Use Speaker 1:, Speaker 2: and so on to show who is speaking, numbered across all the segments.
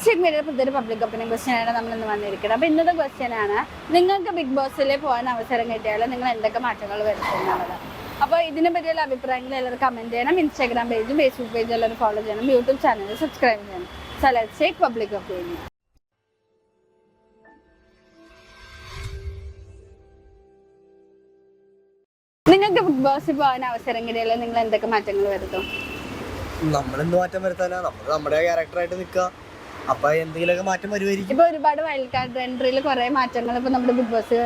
Speaker 1: Check media പുതിയൊരു public opinion ക്വസ്റ്റ്യനാണ് നമ്മളിന്ന് വന്നിരിക്കുന്നത്. അപ്പോൾ ഇന്നത്തെ ക്വസ്റ്റ്യനാണ്, നിങ്ങൾക്ക് ബിഗ് ബോസിൽ പോകാൻ അവസരം കിട്ടിയാൽ നിങ്ങൾ എന്തൊക്കെ മാറ്റങ്ങൾ വരുത്തുന്നുള്ളത്. അപ്പോൾ ഇതിനെ പറ്റിയുള്ള അഭിപ്രായങ്ങൾ എല്ലാവരും കമൻറ്റ് ചെയ്യണം. ഇൻസ്റ്റാഗ്രാം പേജും ഫേസ്ബുക്ക് പേജും എല്ലാവരും ഫോളോ ചെയ്യണം. യൂട്യൂബ് ചാനൽ സബ്സ്ക്രൈബ് ചെയ്യണം. So let's take public opinion. നിങ്ങൾക്ക് ബിഗ് ബോസിൽ പോകാൻ അവസരം കിട്ടിയാൽ നിങ്ങൾ എന്തൊക്കെ മാറ്റങ്ങൾ വരുത്തും?
Speaker 2: നമ്മളെന്ത് മാറ്റം വരുത്താനാ? നമ്മൾ നമ്മുടെ ക്യാരക്ടറായിട്ട് നിൽക്കുക. അപ്പൊ എന്തെങ്കിലുമൊക്കെ മാറ്റം വരുമായിരിക്കും.
Speaker 1: ഇപ്പൊ ഒരുപാട് വൈൽഡ് കാർഡ് എൻട്രിയിൽ കുറെ മാറ്റങ്ങൾ ഇപ്പൊ നമ്മുടെ ബിഗ് ബോസ്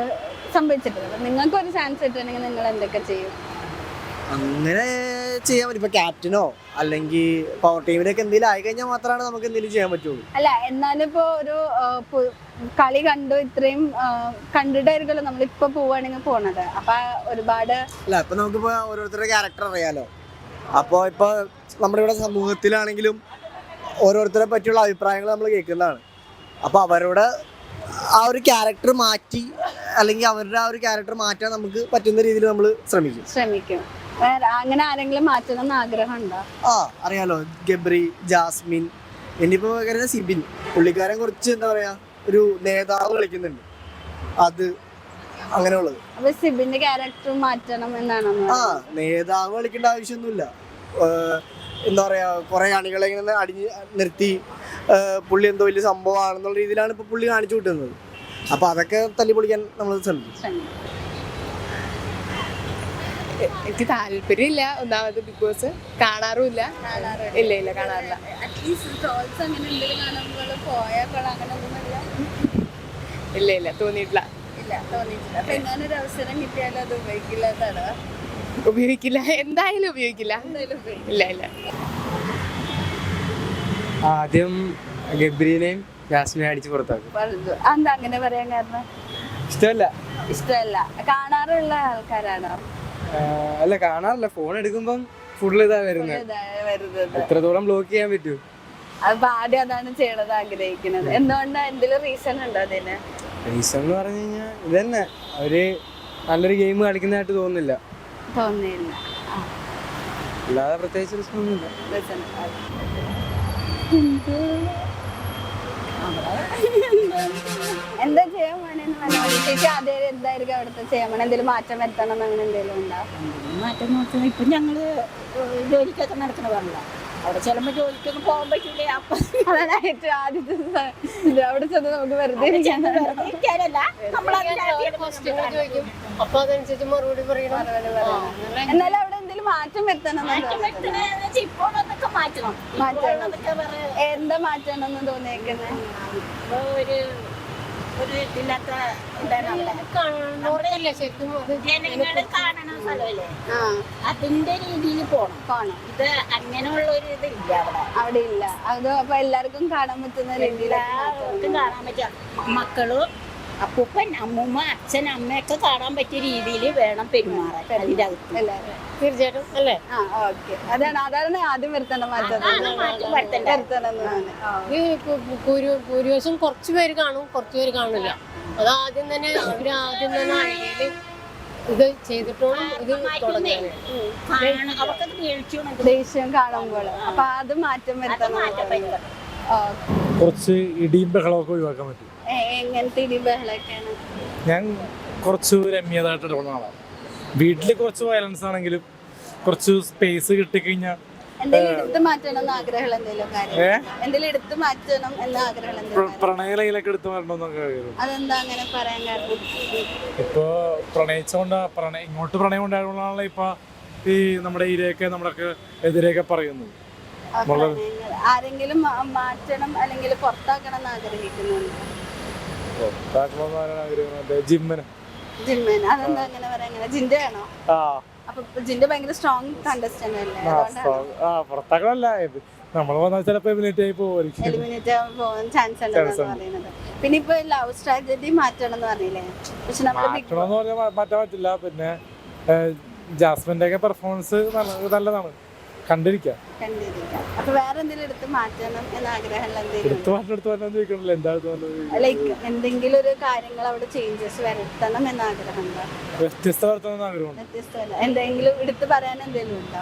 Speaker 1: സംഭവിച്ചിട്ടുണ്ട്. നിങ്ങൾക്ക് ഒരു ചാൻസ് കിട്ടുകയാണെങ്കിൽ നിങ്ങൾ എന്തൊക്കെ ചെയ്യും?
Speaker 2: അങ്ങനെ ചെയ്യാൻ പറ്റും. ഇപ്പൊ ക്യാപ്റ്റനോ അല്ലെങ്കിൽ പവർ ടീമിനൊക്കെ എന്തെങ്കിലും ആയി കഴിഞ്ഞാൽ മാത്രമാണ് നമുക്ക് എന്തെങ്കിലും ചെയ്യാൻ പറ്റുള്ളൂ.
Speaker 1: അല്ല, എന്നാലും ഇപ്പൊ ഒരു കളി കണ്ടു ഇത്രയും കണ്ടിട്ടായിരിക്കുമല്ലോ നമ്മളിപ്പോ പോവാണെങ്കിൽ പോണത്. അപ്പൊ ഒരുപാട്
Speaker 2: അല്ല, ഇപ്പൊ നമുക്കിപ്പോ ഓരോരുത്തരുടെ ക്യാരക്ടർ അറിയാലോ. അപ്പോൾ ഇപ്പൊ നമ്മുടെ ഇവിടെ സമൂഹത്തിലാണെങ്കിലും ഓരോരുത്തരെ പറ്റിയുള്ള അഭിപ്രായങ്ങൾ നമ്മൾ കേൾക്കുന്നതാണ്. അപ്പോൾ അവരുടെ ആ ഒരു ക്യാരക്ടർ മാറ്റി അല്ലെങ്കിൽ അവരുടെ ആ ഒരു ക്യാരക്ടർ മാറ്റാൻ നമുക്ക് പറ്റുന്ന രീതിയിൽ നമ്മൾ ശ്രമിക്കും.
Speaker 1: അങ്ങനെ ആരെങ്കിലും മാറ്റണം എന്ന് ആഗ്രഹം ഉണ്ടോ?
Speaker 2: അറിയാലോ, ഗബ്രി, ജാസ്മിൻ, ഇനിയിപ്പോ സിബിൻ, പുള്ളിക്കാരൻ കുറച്ച് എന്താ പറയാ ഒരു നേതാവ് കളിക്കുന്നുണ്ട്. അത് അങ്ങനെയുള്ളത്.
Speaker 1: അപ്പൊ സിബിന്റെ ക്യാരക്ടർ മാറ്റണം എന്നാണോ?
Speaker 2: നേതാവ് കളിക്കേണ്ട ആവശ്യമൊന്നുമില്ല. എന്താ പറയാ, കുറെ അണികളെ ഇങ്ങനെ അടിഞ്ഞ് നിർത്തി പുള്ളി എന്തോ വലിയ സംഭവമാണെന്നുള്ള രീതിയിലാണ് ഇപ്പൊ പുള്ളി കാണിച്ചു കിട്ടുന്നത്. അപ്പൊ അതൊക്കെ തല്ലി പൊളിക്കാൻ നമ്മൾ ശ്രമിക്കും.
Speaker 3: എനിക്ക് താല്പര്യമില്ല. ഒന്നാമത് ബിഗ് ബോസ് കാണാറുമില്ല. ഇല്ല കാണാറില്ല. ഇല്ല തോന്നിയിട്ടില്ല. ഉപയോഗിക്കില്ല, എന്തായാലും ഉപയോഗിക്കില്ല. ഇല്ല.
Speaker 4: ആദ്യം ഗബ്രീനെയും ജാസ്മിനെയും അടിച്ച് പുറത്താക്കും.
Speaker 1: എന്താ അങ്ങനെ പറയാൻ കാരണം?
Speaker 4: ഇഷ്ടമല്ല.
Speaker 1: കാണാറുള്ള ആൾക്കാരാണോ?
Speaker 4: അല്ല, കാണാറില്ല. ഫോൺ എടുക്കുമ്പം ഫുള്ള് ഇതാ വരുന്നത്. എത്രത്തോളം ബ്ലോക്ക് ചെയ്യാൻ പറ്റൂ?
Speaker 1: അപ്പൊ ആദ്യം അതാണ് ചെയ്യണത് ആഗ്രഹിക്കുന്നത്. എന്തുകൊണ്ടാ? എന്തെങ്കിലും റീസൺ ഉണ്ടോ അതിന്?
Speaker 4: റീസൺ എന്ന് പറഞ്ഞു കഴിഞ്ഞാൽ ഇത് തന്നെ, അവര് നല്ലൊരു ഗെയിം കളിക്കുന്നതായിട്ട് തോന്നുന്നില്ല. അല്ലാതെ പ്രത്യേകിച്ച് റീസൺ ഒന്നുമില്ല.
Speaker 1: എന്താ ചെയ്യാൻ വേണമെന്ന് ചേച്ചി ആദ്യം എന്തായിരിക്കും അവിടുത്തെ ചെയ്യാൻ വേണം? എന്തെങ്കിലും മാറ്റം വരുത്തണം അങ്ങനെ എന്തെങ്കിലും ഉണ്ടോ?
Speaker 5: മാറ്റം നോക്കുന്നത് ഇപ്പം ഞങ്ങള് ജോലിക്കൊക്കെ നടക്കണ പറഞ്ഞില്ല. അവിടെ ചെല്ലുമ്പോൾ ജോലിക്കൊക്കെ പോകാൻ പറ്റില്ലേ? അപ്പൊ
Speaker 1: അതാണ് ഏറ്റവും ആദ്യത്തെ അവിടെ ചെന്ന് നമുക്ക് വെറുതെ
Speaker 5: ഇരിക്കാനല്ല,
Speaker 3: അപ്പൊ അതനുസരിച്ച് മറുപടി പറയണം.
Speaker 1: എന്നാലും അവിടെ എന്തെങ്കിലും മാറ്റം വരുത്തണം.
Speaker 5: ഇപ്പോഴൊക്കെ മാറ്റണം.
Speaker 1: എന്താ മാറ്റണം എന്ന് തോന്നിയേക്കുന്നത്?
Speaker 5: ഒരു ഇതില്ലാത്ത ജനങ്ങള് കാണണ സ്ഥലമല്ലേ, അതിന്റെ രീതിയിൽ പോണം. ഇത് അങ്ങനെയുള്ള ഒരു ഇത് ഇല്ല
Speaker 1: അവിടെ ഇല്ല. അത് അപ്പൊ എല്ലാവർക്കും കാണാൻ പറ്റുന്ന രീതിയിൽ
Speaker 5: എല്ലാവർക്കും കാണാൻ പറ്റുക. മക്കള്, അപ്പൂപ്പൻ, അമ്മൂമ്മ, അച്ഛൻ, അമ്മയൊക്കെ കാണാൻ പറ്റിയ രീതിയിൽ വേണം പെരുമാറാൻ അതിന്റെ അകത്ത്.
Speaker 1: എല്ലാവരും
Speaker 3: തീർച്ചയായിട്ടും അല്ലേ?
Speaker 1: അതാണ് ആദ്യം വരുത്തേണ്ട മാറ്റം.
Speaker 3: ഭൂരിവശം കുറച്ച് പേര് കാണും, കുറച്ച് പേര് കാണില്ല. അത് ആദ്യം തന്നെ അഴിയില് ഇത് ചെയ്തിട്ടോളം ഇത് തുടങ്ങാൻ
Speaker 1: ദേഷ്യം കാണുമ്പോൾ. അപ്പൊ അത് മാറ്റം വരുത്തണം.
Speaker 6: കുറച്ച് ഇടിയും ബഹളമൊക്കെ ഒഴിവാക്കാൻ പറ്റും.
Speaker 1: എങ്ങനത്തെ ഇടി ബഹളൊക്കെയാണ്?
Speaker 6: ഞാൻ കുറച്ച് രമ്യതായിട്ട് ഇടപെടുന്ന ആളാണ്. വീട്ടിൽ കുറച്ച് വയലൻസ് ആണെങ്കിലും കുറച്ച് സ്പേസ് കിട്ടിക്കഴിഞ്ഞാൽ
Speaker 1: എന്തെങ്കിലും എടുത്ത് മാറ്റണം എന്ന് ആഗ്രഹമുള്ള എന്തെങ്കിലും എടുത്ത് മാറ്റണം എന്ന ആഗ്രഹമുള്ള
Speaker 6: പ്രണയലയിലൊക്കെ എടുത്ത് മാറ്റണമെന്നൊക്കെ.
Speaker 1: അതെന്താ അങ്ങനെ പറയാൻ കാരണം?
Speaker 6: ഇപ്പൊ പ്രണയിച്ചോണ്ടാ ഇങ്ങോട്ട് പ്രണയം ഉണ്ടായതുകൊണ്ടാണല്ലോ ഇപ്പൊ ഈ നമ്മുടെ ഏരിയയൊക്കെ നമ്മളൊക്കെ എതിരെയൊക്കെ പറയുന്നത്.
Speaker 1: ആരെങ്കിലും മാറ്റണം അല്ലെങ്കിൽ പുറത്താക്കണം എന്ന് ആഗ്രഹിക്കുന്നുണ്ട്?
Speaker 6: ജിമ്മന്.
Speaker 1: അതെന്താ അങ്ങനെ പറയാ? ജിന്റെ ആണോ? അപ്പൊ ജിന്റെ ഭയങ്കര സ്ട്രോങ് കണ്ടസ്റ്റന്റ് അല്ലേ?
Speaker 6: പുറത്താക്കണല്ല, നമ്മൾ വന്നാൽ ചിലപ്പോ എലിമിനേറ്റ്
Speaker 1: പോകാൻ ചാൻസ് ഉണ്ടെന്ന് പറയുന്നത്. പിന്നെ ഇപ്പൊ ലവ് സ്ട്രാറ്റജി മാറ്റണം എന്ന് പറഞ്ഞില്ലേ? പക്ഷെ
Speaker 6: മാറ്റാൻ പറ്റില്ല. പിന്നെ ജാസ്മിന്റെ ഒക്കെ പെർഫോമൻസ് നല്ലതാണ്, കണ്ടിരിക്കാം.
Speaker 1: അപ്പൊ വേറെ എന്തെങ്കിലും എടുത്ത് മാറ്റണം എന്ന ആഗ്രഹമുള്ള ലൈക്ക് എന്തെങ്കിലും ഒരു കാര്യങ്ങൾ അവിടെ ചേഞ്ചസ് വരുത്തണം എന്ന ആഗ്രഹമുണ്ടോ? വ്യത്യസ്തമല്ല, എന്തെങ്കിലും എടുത്ത് പറയാൻ എന്തെങ്കിലും ഉണ്ടോ?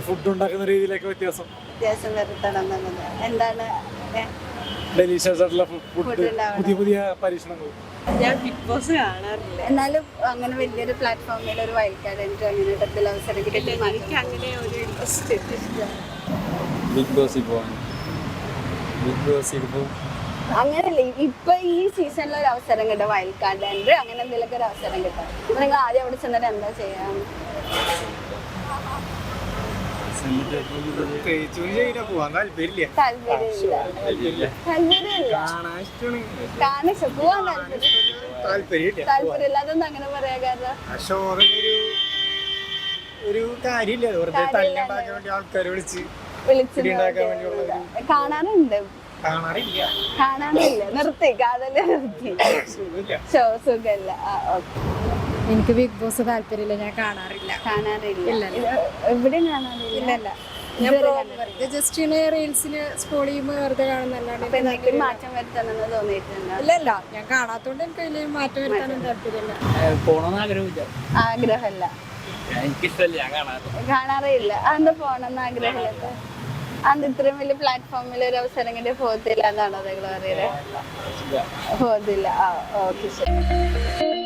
Speaker 6: ഫുഡ് ഉണ്ടാക്കുന്ന രീതിയിലൊക്കെ വ്യത്യാസം
Speaker 1: വരുത്തണം എന്നുള്ളത് എന്താണ്?
Speaker 6: ഡെലീഷ്യസ് ആയിട്ടുള്ള ഫുഡ്,
Speaker 1: ഉണ്ടാവണം.
Speaker 6: പുതിയ പുതിയ പരീക്ഷണങ്ങൾ.
Speaker 3: ഞാൻ ബിഗ് ബോസ് കാണാറില്ല.
Speaker 1: എന്നാലും അങ്ങനെ വലിയൊരു പ്ലാറ്റ്ഫോമിൽ ഒരു വൈൽഡ് കാർഡ് എൻട്രി അങ്ങനെ ഇടത്തിൽ അവസരം കിട്ടി
Speaker 3: എനിക്ക് അങ്ങനെ ഒരു ഇൻട്രസ്റ്റ്
Speaker 4: ബിഗ് ബോസിൽ പോവാൻ ബിഗ് ബോസിൽ പോകും.
Speaker 1: അങ്ങനല്ലേ ഇപ്പൊ ഈ സീസണിൽ ഒരു അവസരം കിട്ടും, വൈൽഡ് കാർഡ് എൻട്രി അങ്ങനെ എന്തെങ്കിലുമൊക്കെ ഒരു അവസരം കിട്ടും. അപ്പൊ നിങ്ങൾ ആദ്യം അവിടെ ചെന്നിട്ട് എന്താ ചെയ്യാൻ?
Speaker 4: പോവാൻ താല്പര്യമില്ല.
Speaker 1: താല്പര്യമില്ല. കാണാൻ ഇഷ്ടം, പോവാൻ താല്പര്യമില്ല. അതൊന്നും അങ്ങനെ പറയാ കാരണം
Speaker 4: ഒരു കാര്യമില്ല, വെറുതെ തല്ലുണ്ടാക്കാൻ വേണ്ടി ആൾക്കാരെ വിളിച്ച്
Speaker 1: വിളിച്ചു
Speaker 4: ഉണ്ടാക്കാൻ വേണ്ടിയുള്ള
Speaker 1: കാണാറുണ്ട്,
Speaker 4: കാണാറില്ല.
Speaker 1: കാണാനില്ല, നിർത്തി കാതല് നിർത്തി. സുഖല്ല.
Speaker 3: എനിക്ക് ബിഗ് ബോസ് താല്പര്യമില്ല, ഞാൻ കാണാറില്ല.
Speaker 1: കാണാറില്ല, എവിടെയും കാണാറില്ല.
Speaker 3: ഞാൻ വെറുതെ ജസ്റ്റ് ഇങ്ങനെ റീൽസിന് സ്ക്രോൾ ചെയ്യുമ്പോൾ വെറുതെ കാണുന്നല്ലാണ്ട്
Speaker 1: അപ്പൊ എന്തെങ്കിലും മാറ്റം വരുത്തണമെന്ന് തോന്നിയിട്ടുണ്ടോ?
Speaker 3: ഇല്ലല്ല, ഞാൻ കാണാത്തോണ്ട് എനിക്ക് വലിയ മാറ്റം വരുത്താനും താല്പര്യമില്ല.
Speaker 4: പോണമെന്ന് ആഗ്രഹമില്ല.
Speaker 1: ആഗ്രഹമല്ല,
Speaker 4: എനിക്കിഷ്ടമല്ല, ഞാൻ കാണാറില്ല.
Speaker 1: കാണാറില്ല. അതെന്താ പോണെന്ന് ആഗ്രഹമില്ല? അത് ഇത്രയും വലിയ പ്ലാറ്റ്ഫോമിൽ ഒരു അവസരം കിട്ടിയ പോകത്തില്ല എന്നാണോ നിങ്ങൾ പറയുന്നത്? പോകത്തില്ല. ഓക്കെ, ശരി.